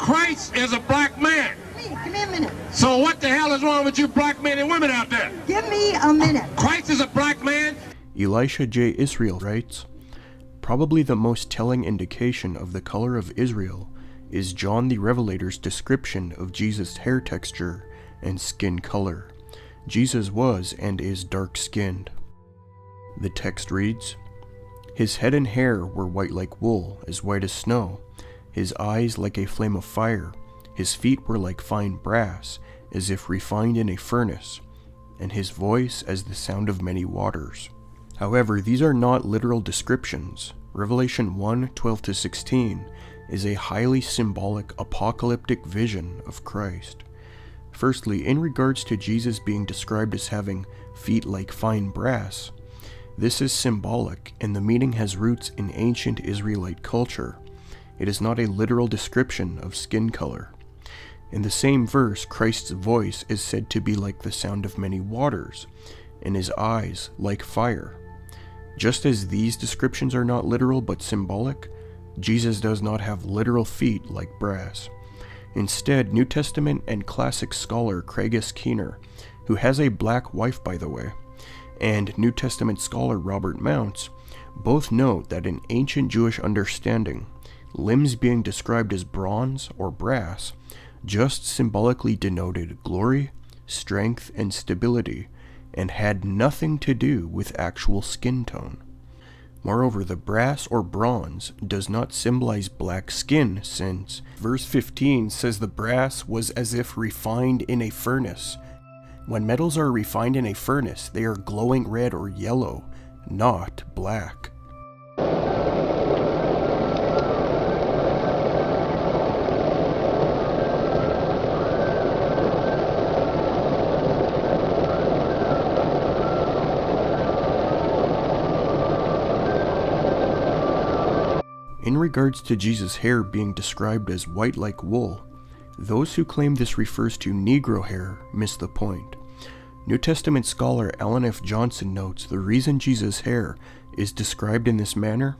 Christ is a black man. Give me a minute. So what the hell is wrong with you black men and women out there? Give me a minute. Christ is a black man. Elisha J. Israel writes, probably the most telling indication of the color of Israel is John the Revelator's description of Jesus' hair texture and skin color. Jesus was and is dark-skinned. The text reads, his head and hair were white like wool, as white as snow, his eyes like a flame of fire, his feet were like fine brass, as if refined in a furnace, and his voice as the sound of many waters. However, these are not literal descriptions. Revelation 1:12-16 is a highly symbolic apocalyptic vision of Christ. Firstly, in regards to Jesus being described as having feet like fine brass, this is symbolic, and the meaning has roots in ancient Israelite culture. It is not a literal description of skin color. In the same verse, Christ's voice is said to be like the sound of many waters, and his eyes like fire. Just as these descriptions are not literal but symbolic, Jesus does not have literal feet like brass. Instead, New Testament and classic scholar Craig S. Keener, who has a black wife by the way, and New Testament scholar Robert Mounts, both note that in ancient Jewish understanding, limbs being described as bronze or brass just symbolically denoted glory, strength, and stability, and had nothing to do with actual skin tone. Moreover, the brass or bronze does not symbolize black skin, since verse 15 says the brass was as if refined in a furnace. When metals are refined in a furnace, they are glowing red or yellow, not black. In regards to Jesus' hair being described as white like wool, those who claim this refers to Negro hair miss the point. New Testament scholar Alan F. Johnson notes the reason Jesus' hair is described in this manner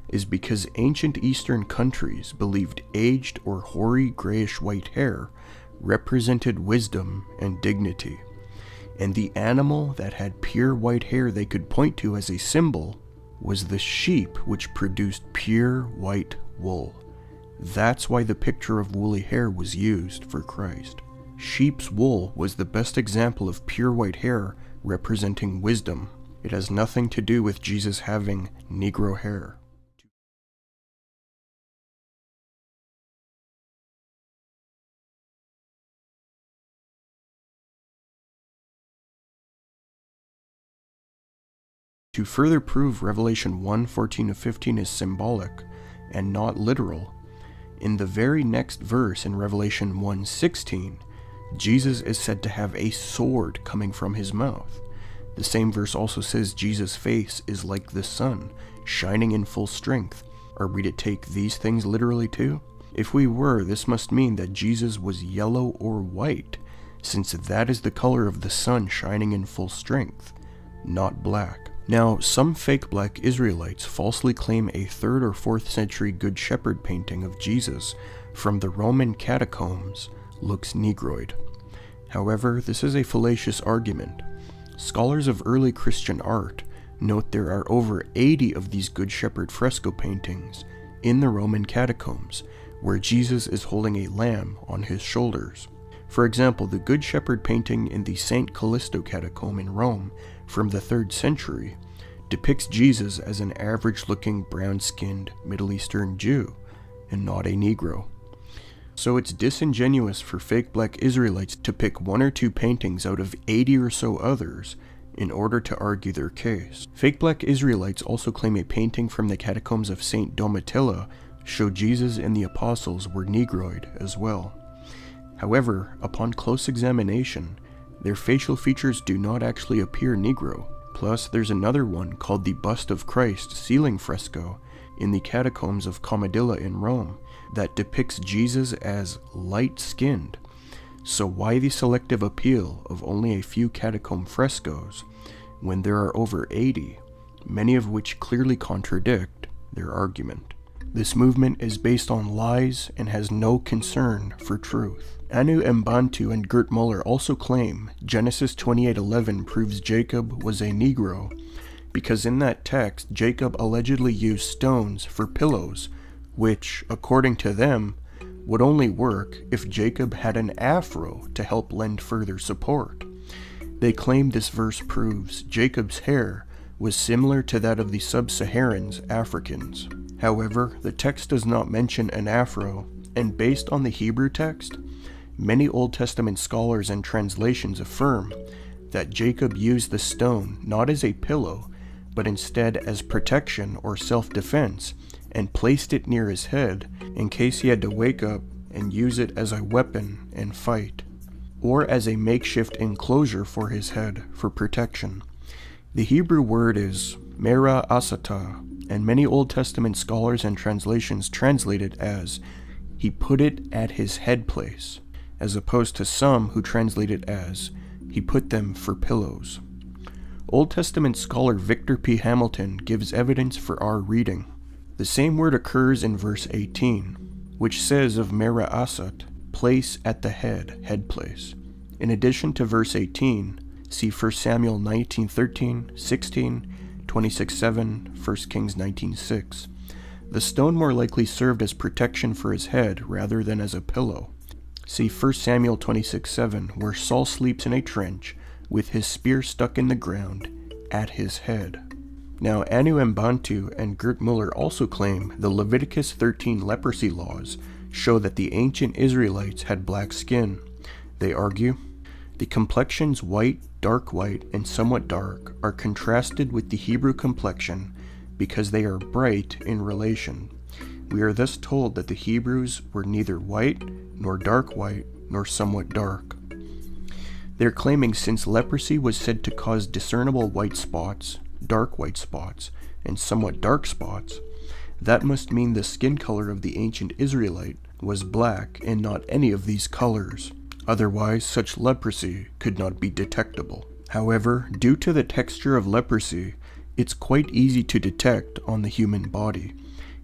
is because ancient Eastern countries believed aged or hoary grayish white hair represented wisdom and dignity, and the animal that had pure white hair they could point to as a symbol was the sheep, which produced pure white wool. That's why the picture of woolly hair was used for Christ. Sheep's wool was the best example of pure white hair representing wisdom. It has nothing to do with Jesus having Negro hair. To further prove Revelation 1:14-15 is symbolic and not literal, in the very next verse in Revelation 1:16, Jesus is said to have a sword coming from his mouth. The same verse also says Jesus' face is like the sun, shining in full strength. Are we to take these things literally too? If we were, this must mean that Jesus was yellow or white, since that is the color of the sun shining in full strength, not black. Now, some fake black Israelites falsely claim a 3rd or 4th century Good Shepherd painting of Jesus from the Roman catacombs looks Negroid. However, this is a fallacious argument. Scholars of early Christian art note there are over 80 of these Good Shepherd fresco paintings in the Roman catacombs, where Jesus is holding a lamb on his shoulders. For example, the Good Shepherd painting in the St. Callisto catacomb in Rome from the 3rd century depicts Jesus as an average-looking brown-skinned Middle Eastern Jew, and not a Negro. So it's disingenuous for fake black Israelites to pick 1 or 2 paintings out of 80 or so others in order to argue their case. Fake black Israelites also claim a painting from the catacombs of St. Domitilla showed Jesus and the apostles were Negroid as well. However, upon close examination, their facial features do not actually appear Negro. Plus, there's another one called the Bust of Christ ceiling fresco in the catacombs of Comodilla in Rome that depicts Jesus as light-skinned. So why the selective appeal of only a few catacomb frescoes when there are over 80, many of which clearly contradict their argument? This movement is based on lies and has no concern for truth. Anu Mbantu and Gert Muller also claim Genesis 28:11 proves Jacob was a Negro, because in that text Jacob allegedly used stones for pillows, which, according to them, would only work if Jacob had an afro to help lend further support. They claim this verse proves Jacob's hair was similar to that of the sub-Saharans, Africans. However, the text does not mention an afro, and based on the Hebrew text, many Old Testament scholars and translations affirm that Jacob used the stone not as a pillow, but instead as protection or self-defense, and placed it near his head in case he had to wake up and use it as a weapon and fight, or as a makeshift enclosure for his head for protection. The Hebrew word is mera asata, and many Old Testament scholars and translations translate it as he put it at his head place, as opposed to some who translate it as he put them for pillows. Old Testament scholar Victor P. Hamilton gives evidence for our reading. The same word occurs in verse 18, which says of mera asat, place at the head place. In addition to verse 18, see 1 Samuel 19:13, 16, 26:7, 1 Kings 19:6. The stone more likely served as protection for his head rather than as a pillow. See 1 Samuel 26:7, where Saul sleeps in a trench with his spear stuck in the ground at his head. Now, Anu Mbantu and Gert Muller also claim the Leviticus 13 leprosy laws show that the ancient Israelites had black skin. They argue, the complexions white, and somewhat dark are contrasted with the Hebrew complexion because they are bright in relation. We are thus told that the Hebrews were neither white, nor dark white, nor somewhat dark. They're claiming since leprosy was said to cause discernible white spots, dark white spots, and somewhat dark spots, that must mean the skin color of the ancient Israelite was black and not any of these colors. Otherwise, such leprosy could not be detectable. However, due to the texture of leprosy, it's quite easy to detect on the human body,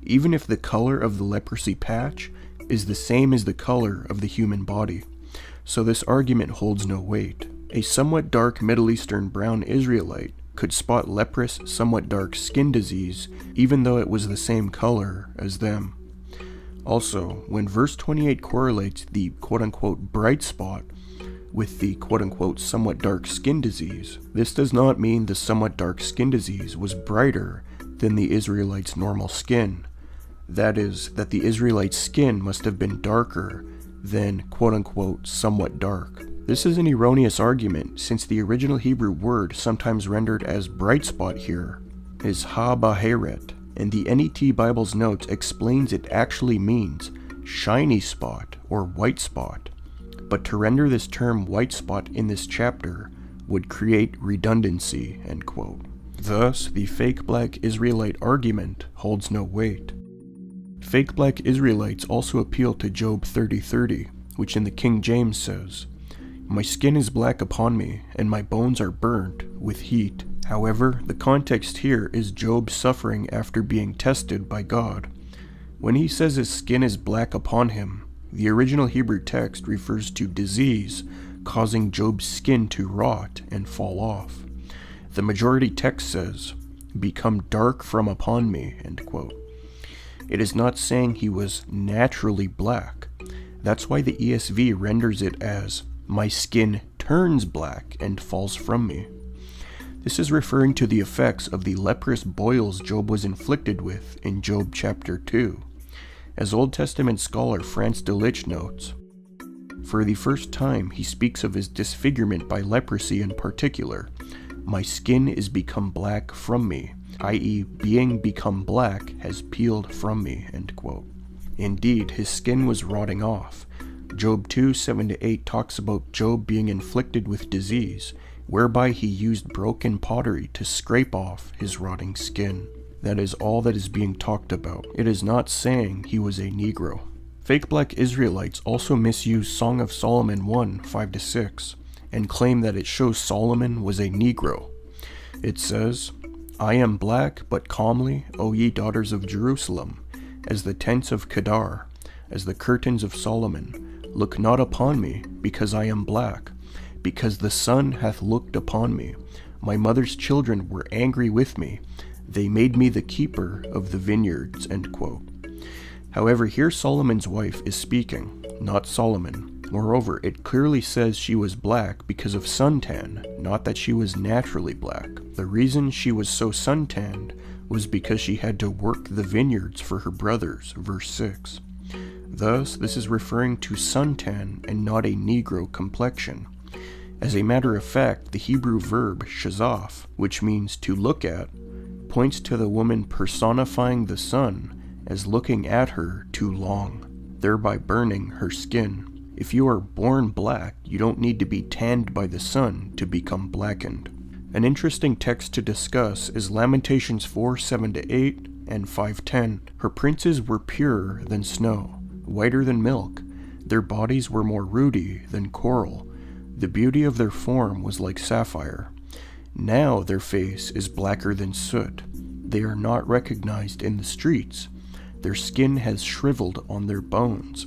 even if the color of the leprosy patch is the same as the color of the human body. So this argument holds no weight. A somewhat dark Middle Eastern brown Israelite could spot leprous, somewhat dark skin disease, even though it was the same color as them. Also, when verse 28 correlates the quote-unquote bright spot with the quote-unquote somewhat dark skin disease, this does not mean the somewhat dark skin disease was brighter than the Israelites' normal skin. That is, that the Israelites' skin must have been darker than quote-unquote somewhat dark. This is an erroneous argument, since the original Hebrew word sometimes rendered as bright spot here is ha-baheret, and the NET Bible's notes explains it actually means shiny spot or white spot. But to render this term white spot in this chapter would create redundancy, end quote. Thus, the fake black Israelite argument holds no weight. Fake black Israelites also appeal to Job 30:30, which in the King James says, "My skin is black upon me, and my bones are burnt with heat." However, the context here is Job suffering after being tested by God. When he says his skin is black upon him, the original Hebrew text refers to disease causing Job's skin to rot and fall off. The majority text says, "become dark from upon me," end quote. It is not saying he was naturally black. That's why the ESV renders it as, "my skin turns black and falls from me." This is referring to the effects of the leprous boils Job was inflicted with in Job chapter 2. As Old Testament scholar Franz Delitzsch notes, for the first time he speaks of his disfigurement by leprosy in particular. "My skin is become black from me," i.e., being become black has peeled from me, end quote. Indeed, his skin was rotting off. Job 2:7-8 talks about Job being inflicted with disease, whereby he used broken pottery to scrape off his rotting skin. That is all that is being talked about. It is not saying he was a Negro. Fake black Israelites also misuse Song of Solomon 1:5-6 and claim that it shows Solomon was a Negro. It says, "I am black, but calmly, O ye daughters of Jerusalem, as the tents of Kedar, as the curtains of Solomon. Look not upon me, because I am black, because the sun hath looked upon me. My mother's children were angry with me. They made me the keeper of the vineyards." End quote. However, here Solomon's wife is speaking, not Solomon. Moreover, it clearly says she was black because of suntan, not that she was naturally black. The reason she was so suntanned was because she had to work the vineyards for her brothers, verse 6. Thus, this is referring to suntan and not a Negro complexion. As a matter of fact, the Hebrew verb shazaf, which means to look at, points to the woman personifying the sun as looking at her too long, thereby burning her skin. If you are born black, you don't need to be tanned by the sun to become blackened. An interesting text to discuss is Lamentations 4:7-8 and 5:10. Her princes were purer than snow, whiter than milk. Their bodies were more ruddy than coral. The beauty of their form was like sapphire. Now their face is blacker than soot. They are not recognized in the streets. Their skin has shriveled on their bones.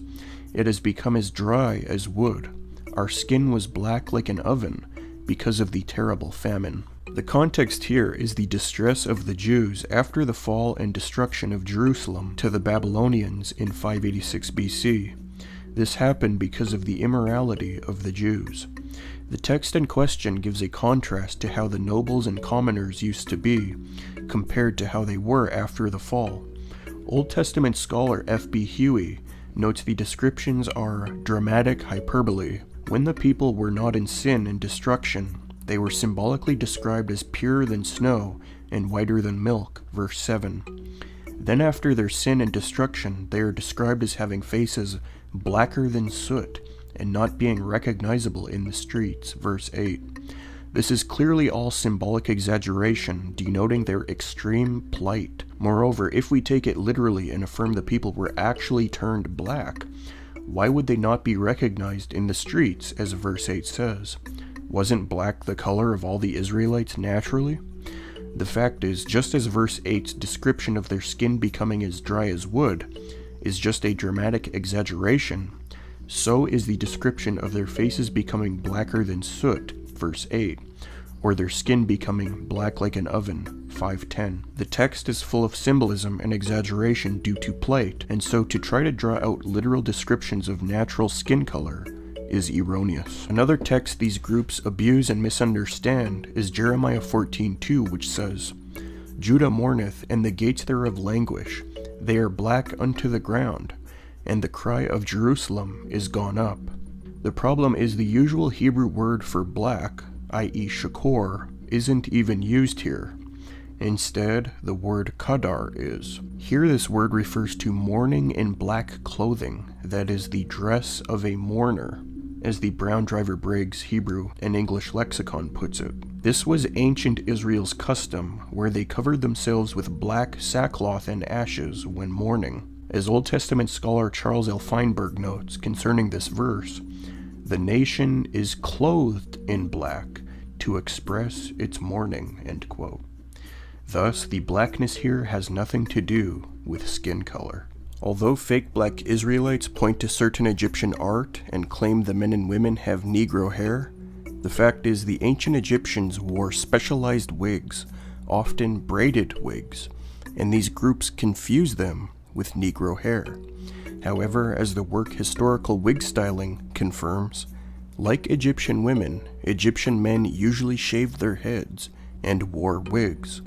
It has become as dry as wood. Our skin was black like an oven because of the terrible famine. The context here is the distress of the Jews after the fall and destruction of Jerusalem to the Babylonians in 586 BC. This happened because of the immorality of the Jews. The text in question gives a contrast to how the nobles and commoners used to be, compared to how they were after the fall. Old Testament scholar F.B. Huey notes the descriptions are dramatic hyperbole. When the people were not in sin and destruction, they were symbolically described as purer than snow and whiter than milk, verse 7. Then after their sin and destruction, they are described as having faces blacker than soot and not being recognizable in the streets, verse 8. This is clearly all symbolic exaggeration, denoting their extreme plight. Moreover, if we take it literally and affirm the people were actually turned black, why would they not be recognized in the streets, as verse 8 says? Wasn't black the color of all the Israelites naturally? The fact is, just as verse 8's description of their skin becoming as dry as wood is just a dramatic exaggeration, so is the description of their faces becoming blacker than soot, verse 8, or their skin becoming black like an oven, 5:10. The text is full of symbolism and exaggeration due to plight, and so to try to draw out literal descriptions of natural skin color is erroneous. Another text these groups abuse and misunderstand is Jeremiah 14:2, which says, "Judah mourneth, and the gates thereof languish. They are black unto the ground, and the cry of Jerusalem is gone up." The problem is the usual Hebrew word for black, i.e. shakor, isn't even used here. Instead, the word kadar is. Here this word refers to mourning in black clothing, that is the dress of a mourner, as the Brown Driver Briggs Hebrew and English lexicon puts it. This was ancient Israel's custom, where they covered themselves with black sackcloth and ashes when mourning. As Old Testament scholar Charles L. Feinberg notes concerning this verse, the nation is clothed in black to express its mourning, end quote. Thus, the blackness here has nothing to do with skin color. Although fake black Israelites point to certain Egyptian art and claim the men and women have Negro hair, the fact is the ancient Egyptians wore specialized wigs, often braided wigs, and these groups confuse them with Negro hair. However, as the work Historical Wig Styling confirms, like Egyptian women, Egyptian men usually shaved their heads and wore wigs.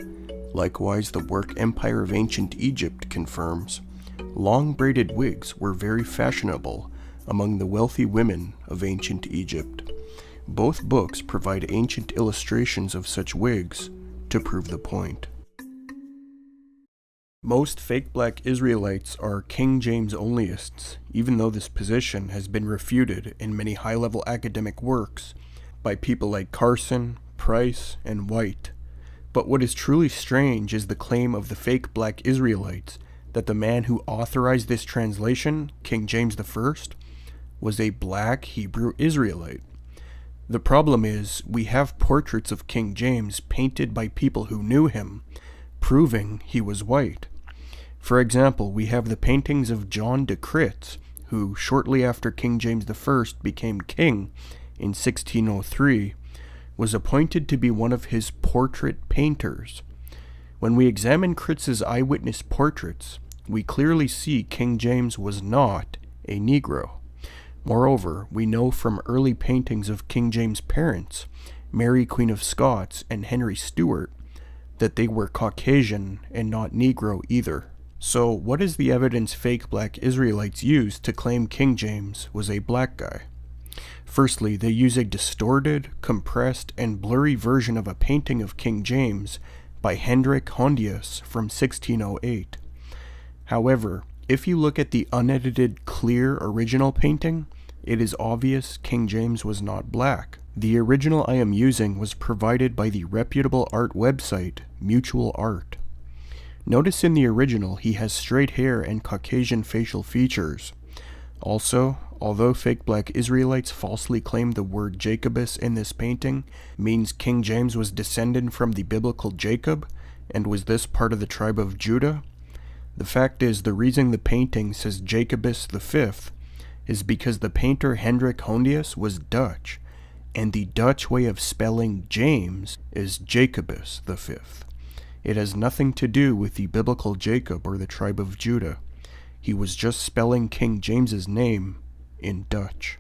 Likewise, the work Empire of Ancient Egypt confirms, long braided wigs were very fashionable among the wealthy women of ancient Egypt. Both books provide ancient illustrations of such wigs to prove the point. Most fake black Israelites are King James onlyists, even though this position has been refuted in many high-level academic works by people like Carson, Price, and White. But what is truly strange is the claim of the fake black Israelites that the man who authorized this translation, King James I, was a black Hebrew Israelite. The problem is, we have portraits of King James painted by people who knew him, proving he was white. For example, we have the paintings of John de Critz, who, shortly after King James I became king in 1603, was appointed to be one of his portrait painters. When we examine Critz's eyewitness portraits, we clearly see King James was not a Negro. Moreover, we know from early paintings of King James' parents, Mary Queen of Scots and Henry Stuart, that they were Caucasian and not Negro either. So what is the evidence fake black Israelites use to claim King James was a black guy? Firstly, they use a distorted, compressed, and blurry version of a painting of King James by Hendrik Hondius from 1608. However, if you look at the unedited, clear original painting, it is obvious King James was not black. The original I am using was provided by the reputable art website Mutual Art. Notice in the original he has straight hair and Caucasian facial features. Also, although fake black Israelites falsely claim the word Jacobus in this painting means King James was descended from the biblical Jacob and was this part of the tribe of Judah, the fact is the reason the painting says Jacobus V is because the painter Hendrik Hondius was Dutch, and the Dutch way of spelling James is Jacobus V. It has nothing to do with the biblical Jacob or the tribe of Judah. He was just spelling King James's name in Dutch.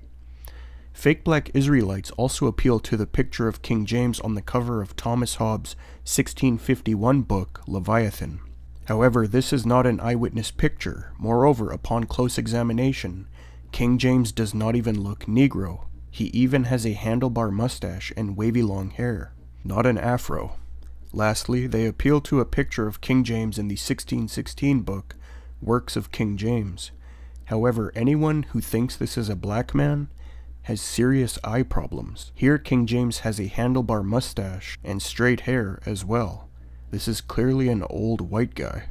Fake black Israelites also appeal to the picture of King James on the cover of Thomas Hobbes' 1651 book, Leviathan. However, this is not an eyewitness picture. Moreover, upon close examination, King James does not even look Negro. He even has a handlebar mustache and wavy long hair, not an afro. Lastly, they appeal to a picture of King James in the 1616 book, Works of King James. However, anyone who thinks this is a black man has serious eye problems. Here King James has a handlebar mustache and straight hair as well. This is clearly an old white guy.